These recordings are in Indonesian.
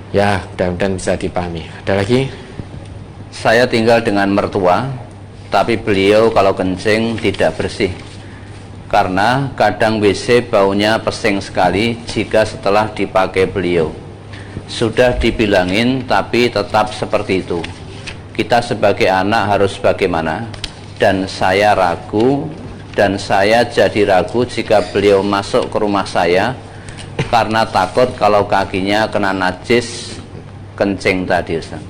Ya, mudah-mudahan bisa dipahami. Ada lagi? Saya tinggal dengan mertua, tapi beliau kalau kencing tidak bersih. Karena kadang WC baunya pesing sekali jika setelah dipakai beliau. Sudah dibilangin tapi tetap seperti itu. Kita sebagai anak harus bagaimana? Dan saya ragu, dan saya jadi ragu jika beliau masuk ke rumah saya karena takut kalau kakinya kena najis kencing tadi, Ustaz.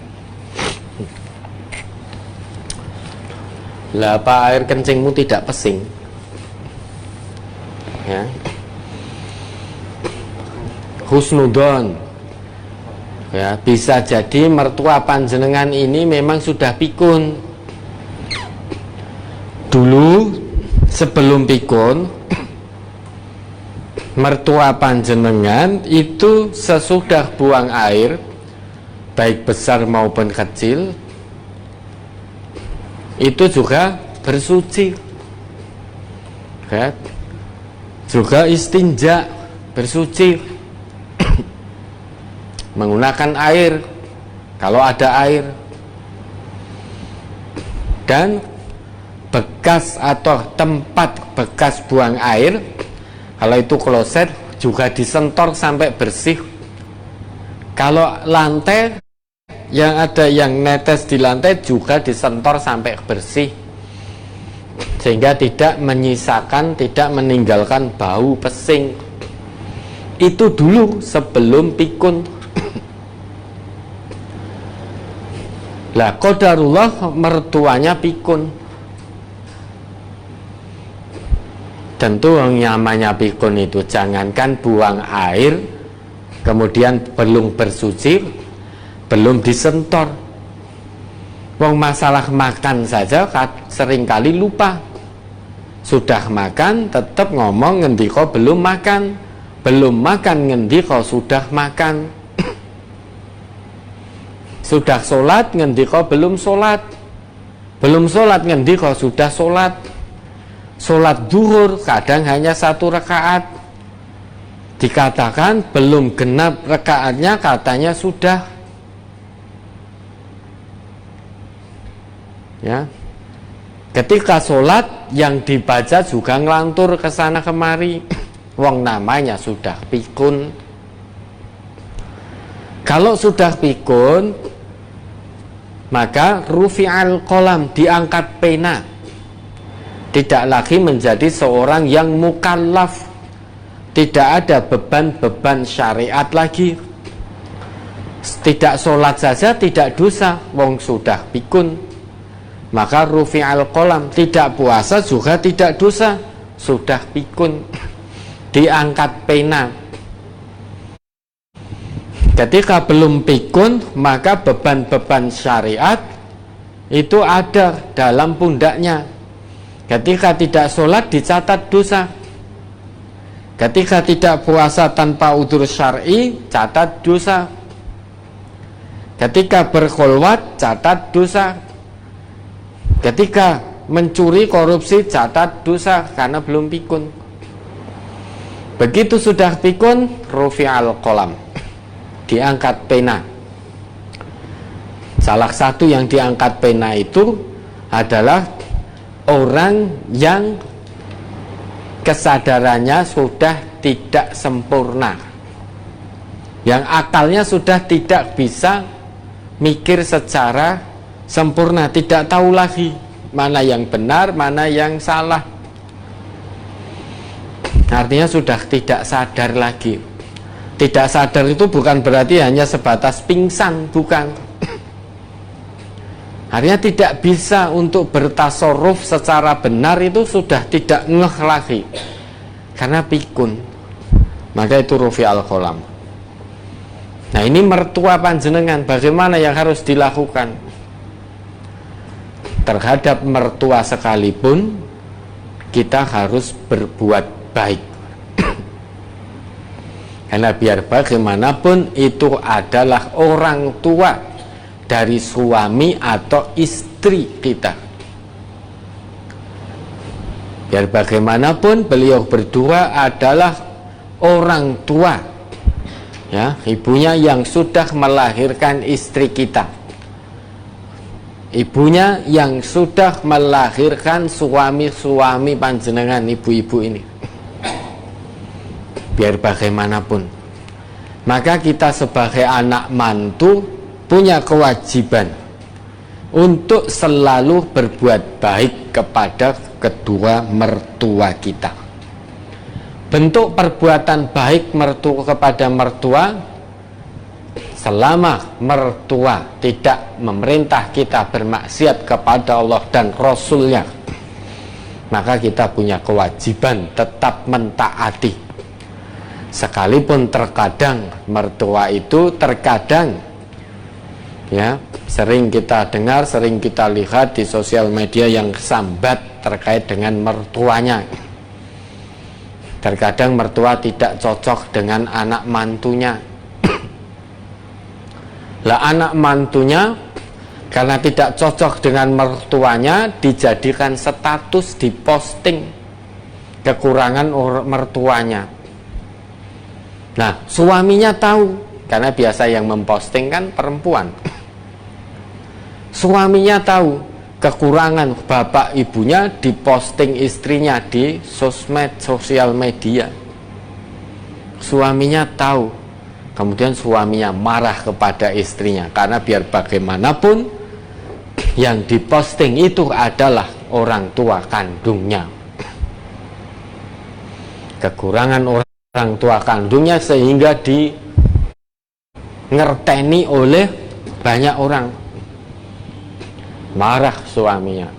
Lah, apa air kencingmu tidak pesing? Ya. Husnudon. Ya, bisa jadi mertua panjenengan ini memang sudah pikun. Dulu sebelum pikun, mertua panjenengan itu sesudah buang air, baik besar maupun kecil, itu juga bersuci, ya. Juga istinja, bersuci menggunakan air kalau ada air, dan bekas atau tempat bekas buang air, kalau itu kloset juga disentor sampai bersih. Kalau lantai yang ada yang netes di lantai juga disentor sampai bersih, sehingga tidak menyisakan, tidak meninggalkan bau pesing. Itu dulu sebelum pikun. Lah, qadarullah mertuanya pikun. Tentu yang namanya pikun itu jangankan buang air, kemudian belum bersuci, belum disentor. Wong masalah makan saja seringkali lupa. Sudah makan tetap ngomong ngendika belum makan, belum makan ngendika sudah makan. Sudah sholat ngendika belum sholat, belum sholat ngendika sudah sholat. Sholat zuhur kadang hanya 1 rakaat, dikatakan belum genap rakaatnya katanya sudah. Ya, ketika sholat yang dibaca juga ngelantur ke sana kemari. Wong namanya sudah pikun. Kalau sudah pikun, maka rufi'al qalam, diangkat pena. Tidak lagi menjadi seorang yang mukallaf. Tidak ada beban-beban syariat lagi. Tidak sholat saja tidak dosa, wong sudah pikun. Maka rufi'al qalam, tidak puasa juga tidak dosa, sudah pikun. Diangkat pena. Ketika belum pikun, maka beban-beban syariat itu ada dalam pundaknya. Ketika tidak sholat dicatat dosa. Ketika tidak puasa tanpa udzur syar'i, catat dosa. Ketika berkholwat, catat dosa. Ketika mencuri, korupsi, catat dosa karena belum pikun. Begitu sudah pikun, rufi'al qalam, diangkat pena. Salah satu yang diangkat pena itu adalah orang yang kesadarannya sudah tidak sempurna, yang akalnya sudah tidak bisa mikir secara sempurna, tidak tahu lagi mana yang benar, mana yang salah. Artinya sudah tidak sadar lagi. Tidak sadar itu bukan berarti hanya sebatas pingsan, bukan. Artinya tidak bisa untuk bertasarruf secara benar, itu sudah tidak ngeh lagi karena pikun. Maka itu rufi'al qalam. Nah, ini mertua panjenengan, bagaimana yang harus dilakukan? Terhadap mertua sekalipun kita harus berbuat baik. Karena biar bagaimanapun itu adalah orang tua dari suami atau istri kita. Biar bagaimanapun beliau berdua adalah orang tua Ya, ibunya yang sudah melahirkan istri kita, ibunya yang sudah melahirkan suami-suami panjenengan, ibu-ibu ini. Biar bagaimanapun, maka kita sebagai anak mantu punya kewajiban untuk selalu berbuat baik kepada kedua mertua kita. Bentuk perbuatan baik kepada mertua, selama mertua tidak memerintah kita bermaksiat kepada Allah dan Rasulnya, maka kita punya kewajiban tetap mentaati. Sekalipun terkadang mertua itu terkadang, ya, sering kita dengar, sering kita lihat di sosial media yang sambat terkait dengan mertuanya. Terkadang mertua tidak cocok dengan anak mantunya. Lah anak mantunya karena tidak cocok dengan mertuanya dijadikan status, diposting kekurangan mertuanya. Nah, suaminya tahu, karena biasa yang memposting kan perempuan. Suaminya tahu kekurangan bapak ibunya, diposting istrinya di sosial media. Suaminya tahu, kemudian suaminya marah kepada istrinya, karena biar bagaimanapun yang diposting itu adalah orang tua kandungnya. Kekurangan orang tua kandungnya sehingga ngerteni oleh banyak orang. Marah suaminya,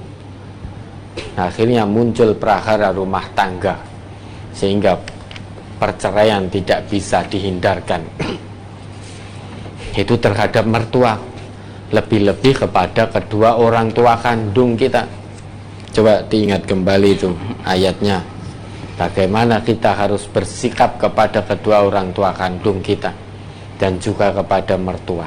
akhirnya muncul prahara rumah tangga, sehingga perceraian tidak bisa dihindarkan. Itu terhadap mertua, lebih-lebih kepada kedua orang tua kandung kita. Coba diingat kembali itu ayatnya, bagaimana kita harus bersikap kepada kedua orang tua kandung kita dan juga kepada mertua.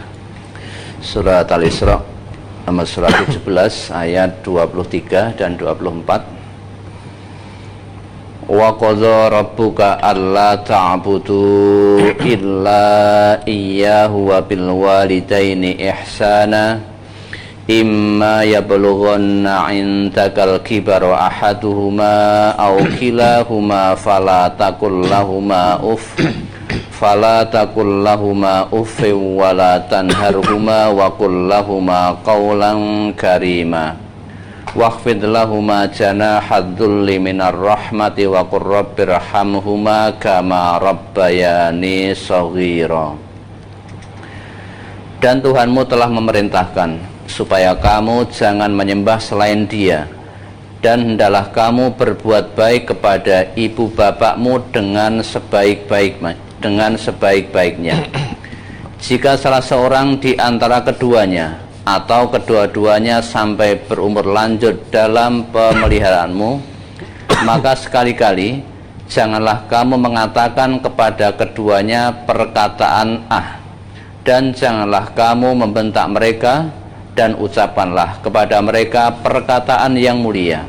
Surat Al-Isra nomor surat 17 ayat 23 dan 24. Wa qadha rabbuka alla ta'budu illa iyyahu wa bil walidaini ihsana imma yablughanna 'indakal kibara ahaduhuma aw kilahuma fala taqul lahuma uffin wa la tanharhuma wa qul lahuma qawlan karima wakhfid lahuma janahad dhulli minar rahmati wa qur rabbirhamhuma kama rabbayani shaghira. Dan Tuhanmu telah memerintahkan supaya kamu jangan menyembah selain Dia, dan hendaklah kamu berbuat baik kepada ibu bapakmu dengan sebaik-baiknya. Jika salah seorang di antara keduanya atau kedua-duanya sampai berumur lanjut dalam pemeliharaanmu, maka sekali-kali janganlah kamu mengatakan kepada keduanya perkataan dan janganlah kamu membentak mereka, dan ucapkanlah kepada mereka perkataan yang mulia.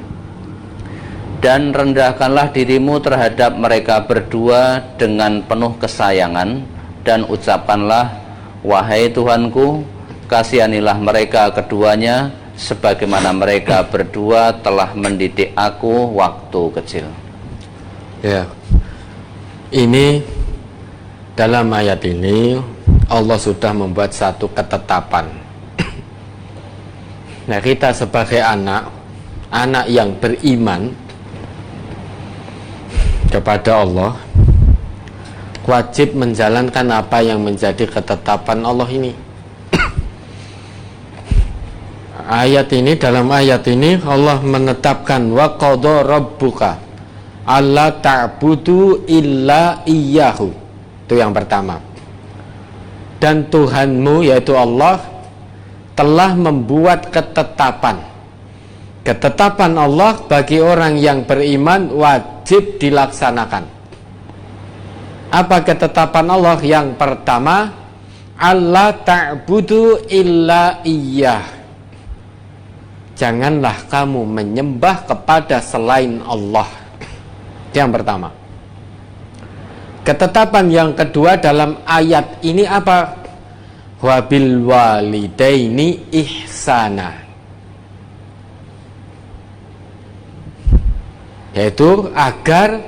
Dan rendahkanlah dirimu terhadap mereka berdua dengan penuh kesayangan, dan ucapkanlah, wahai Tuhanku, kasihanilah mereka keduanya sebagaimana mereka berdua telah mendidik aku waktu kecil. Ya, ini dalam ayat ini Allah sudah membuat satu ketetapan. Nah, kita sebagai anak yang beriman kepada Allah wajib menjalankan apa yang menjadi ketetapan Allah ini. Dalam ayat ini Allah menetapkan wa qadha rabbuka alla ta'budu illa iyyahu. Itu yang pertama. Dan Tuhanmu yaitu Allah telah membuat ketetapan. Ketetapan Allah bagi orang yang beriman wajib dilaksanakan. Apa ketetapan Allah? Yang pertama, alla ta'budu illa iyyah. Janganlah kamu menyembah kepada selain Allah. Yang pertama. Ketetapan yang kedua dalam ayat ini apa? Wabil walidaini ihsana, yaitu agar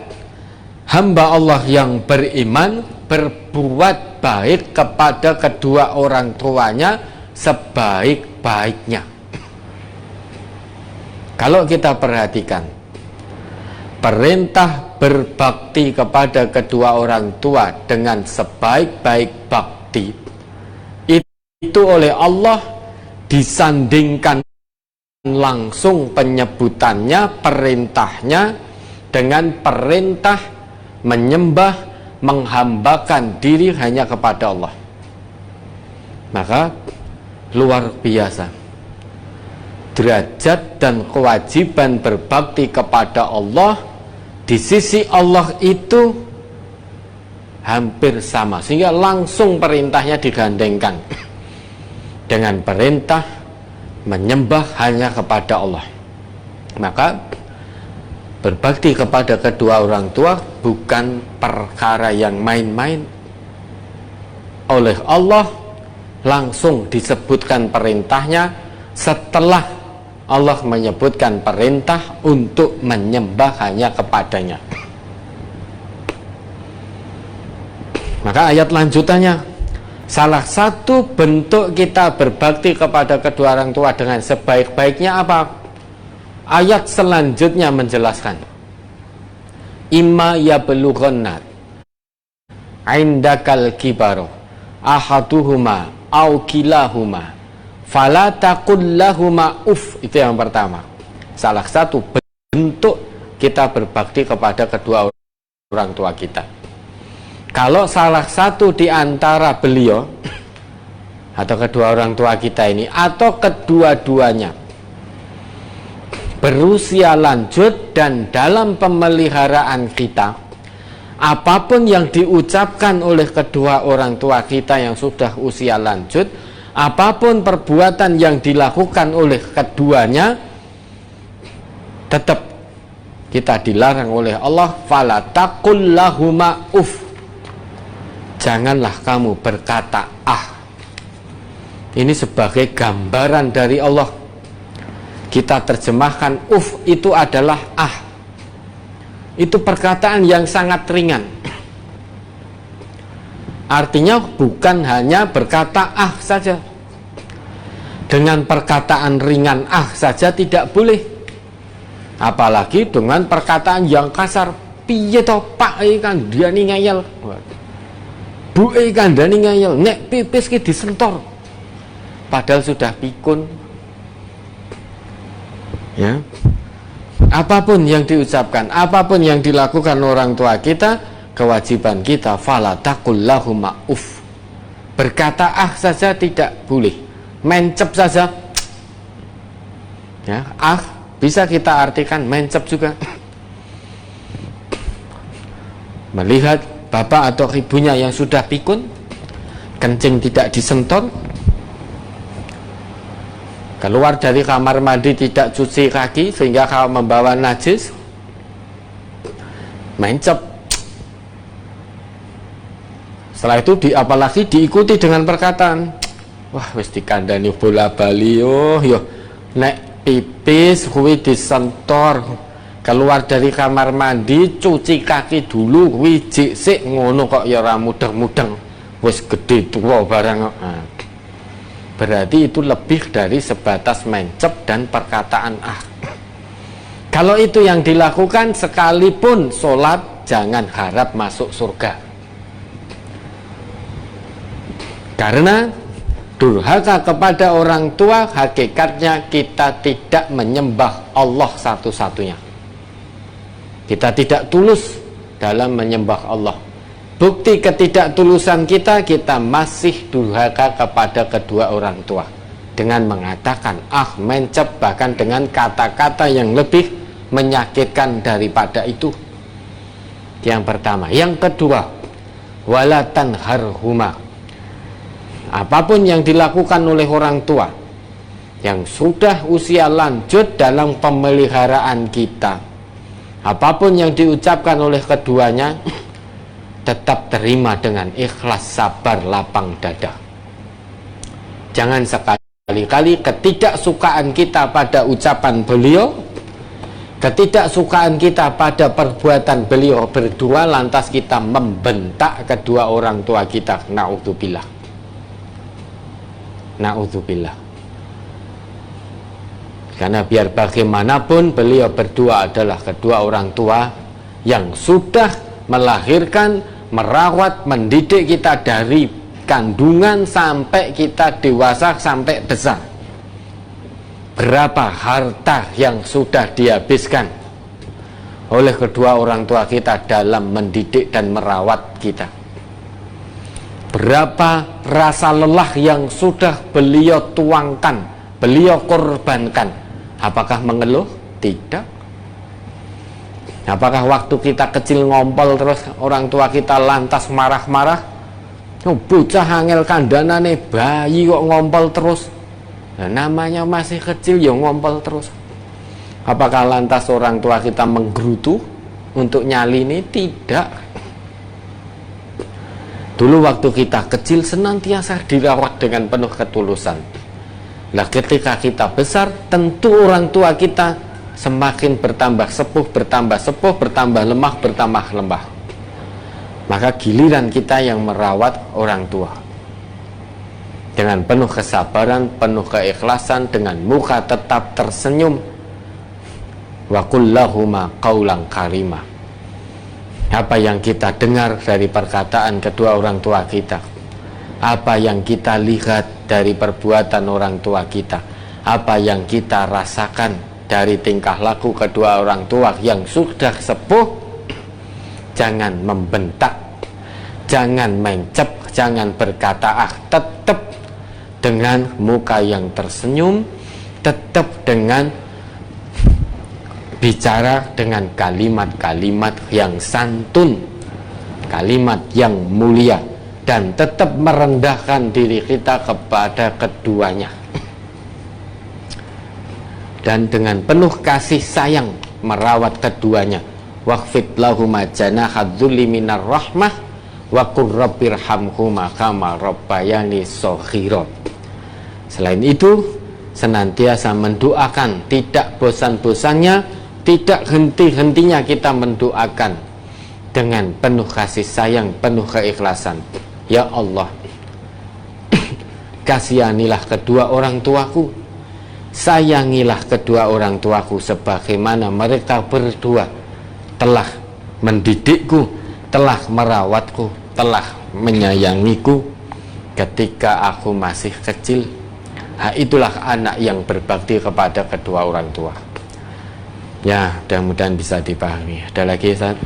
hamba Allah yang beriman berbuat baik kepada kedua orang tuanya sebaik-baiknya. Kalau kita perhatikan, perintah berbakti kepada kedua orang tua dengan sebaik-baik bakti itu oleh Allah disandingkan langsung penyebutannya, perintahnya dengan perintah menyembah, menghambakan diri hanya kepada Allah. Maka luar biasa derajat dan kewajiban berbakti kepada Allah di sisi Allah itu hampir sama, sehingga langsung perintahnya digandengkan dengan perintah menyembah hanya kepada Allah. Maka berbakti kepada kedua orang tua bukan perkara yang main-main. Oleh Allah langsung disebutkan perintahnya setelah Allah menyebutkan perintah untuk menyembah hanya kepadanya. Maka ayat lanjutannya, salah satu bentuk kita berbakti kepada kedua orang tua dengan sebaik-baiknya apa? Ayat selanjutnya menjelaskan, imma yablughanna indakal kibaru ahaduhuma au kilahuma fala taqul lahuma uff. Itu yang pertama. Salah satu bentuk kita berbakti kepada kedua orang tua kita. Kalau salah satu di antara beliau atau kedua orang tua kita ini atau kedua-duanya berusia lanjut dan dalam pemeliharaan kita, apapun yang diucapkan oleh kedua orang tua kita yang sudah usia lanjut, apapun perbuatan yang dilakukan oleh keduanya, tetap kita dilarang oleh Allah, fala taqul lahuma uff. Janganlah kamu berkata ah. Ini sebagai gambaran dari Allah. Kita terjemahkan uff itu adalah ah. Itu perkataan yang sangat ringan. Artinya bukan hanya berkata ah saja. Dengan perkataan ringan ah saja tidak boleh. Apalagi dengan perkataan yang kasar. Piye to Pak kan dia ngeyel. Bu kandhani ngeyel, nek pipis ki disentor. Padahal sudah pikun. Ya. Apapun yang diucapkan, apapun yang dilakukan orang tua kita, kewajiban kita fala taqul lahuma uff. Berkata ah saja tidak boleh. Mencep saja. Ya, ah bisa kita artikan mencep juga. Melihat bapak atau ibunya yang sudah pikun, kencing tidak disentor, keluar dari kamar mandi tidak cuci kaki sehingga kalau membawa najis, mencep. Setelah itu apalagi diikuti dengan perkataan, wah wis dikandani bola bali yo nek pipis kuwi disentor. Keluar dari kamar mandi cuci kaki dulu kuwi jik ngono kok ya ora mudeng-mudeng, wis gede tua barang. Nah, berarti itu lebih dari sebatas mencep dan perkataan ah. Kalau itu yang dilakukan sekalipun sholat, jangan harap masuk surga. Karena durhaka kepada orang tua hakikatnya kita tidak menyembah Allah satu-satunya. Kita tidak tulus dalam menyembah Allah. Bukti ketidaktulusan kita, kita masih durhaka kepada kedua orang tua dengan mengatakan ah mencep, bahkan dengan kata-kata yang lebih menyakitkan daripada itu. Yang pertama. Yang kedua, wala tanharhuma. Apapun yang dilakukan oleh orang tua yang sudah usia lanjut dalam pemeliharaan kita, apapun yang diucapkan oleh keduanya, tetap terima dengan ikhlas, sabar, lapang dada. Jangan sekali-kali ketidaksukaan kita pada ucapan beliau, ketidaksukaan kita pada perbuatan beliau berdua, lantas kita membentak kedua orang tua kita. Na'udzubillah. Na'udzubillah. Karena biar bagaimanapun beliau berdua adalah kedua orang tua yang sudah melahirkan, merawat, mendidik kita dari kandungan sampai kita dewasa, sampai besar. Berapa harta yang sudah dihabiskan oleh kedua orang tua kita dalam mendidik dan merawat kita. Berapa rasa lelah yang sudah beliau tuangkan, beliau korbankan. Apakah mengeluh? Tidak. Apakah waktu kita kecil ngompol terus orang tua kita lantas marah-marah? Oh, bocah angel kandhanane bayi kok ngompol terus. Nah, namanya masih kecil ya ngompol terus. Apakah lantas orang tua kita menggerutu untuk nyalini? Tidak. Dulu waktu kita kecil senantiasa dirawat dengan penuh ketulusan. Nah, ketika kita besar, tentu orang tua kita semakin bertambah sepuh, bertambah lemah, bertambah lemah. Maka giliran kita yang merawat orang tua dengan penuh kesabaran, penuh keikhlasan, dengan muka tetap tersenyum. Wa qul lahuma qaulan karima. Apa yang kita dengar dari perkataan kedua orang tua kita, apa yang kita lihat dari perbuatan orang tua kita, apa yang kita rasakan dari tingkah laku kedua orang tua yang sudah sepuh, jangan membentak, jangan mencep, jangan berkata tetap dengan muka yang tersenyum, tetap dengan bicara dengan kalimat-kalimat yang santun, kalimat yang mulia, dan tetap merendahkan diri kita kepada keduanya, dan dengan penuh kasih sayang merawat keduanya. Waqfid lahuma janaha dzulli minar rahmah wa qur rabbirhamhuma kama rabbayani shaghira. Selain itu, senantiasa mendoakan, tidak bosan-bosannya, tidak henti-hentinya kita mendoakan dengan penuh kasih sayang, penuh keikhlasan. Ya Allah, kasihanilah kedua orang tuaku, sayangilah kedua orang tuaku sebagaimana mereka berdua telah mendidikku, telah merawatku, telah menyayangiku ketika aku masih kecil. Itulah anak yang berbakti kepada kedua orang tua. Ya, mudah-mudahan bisa dipahami. Ada lagi, Ustaz?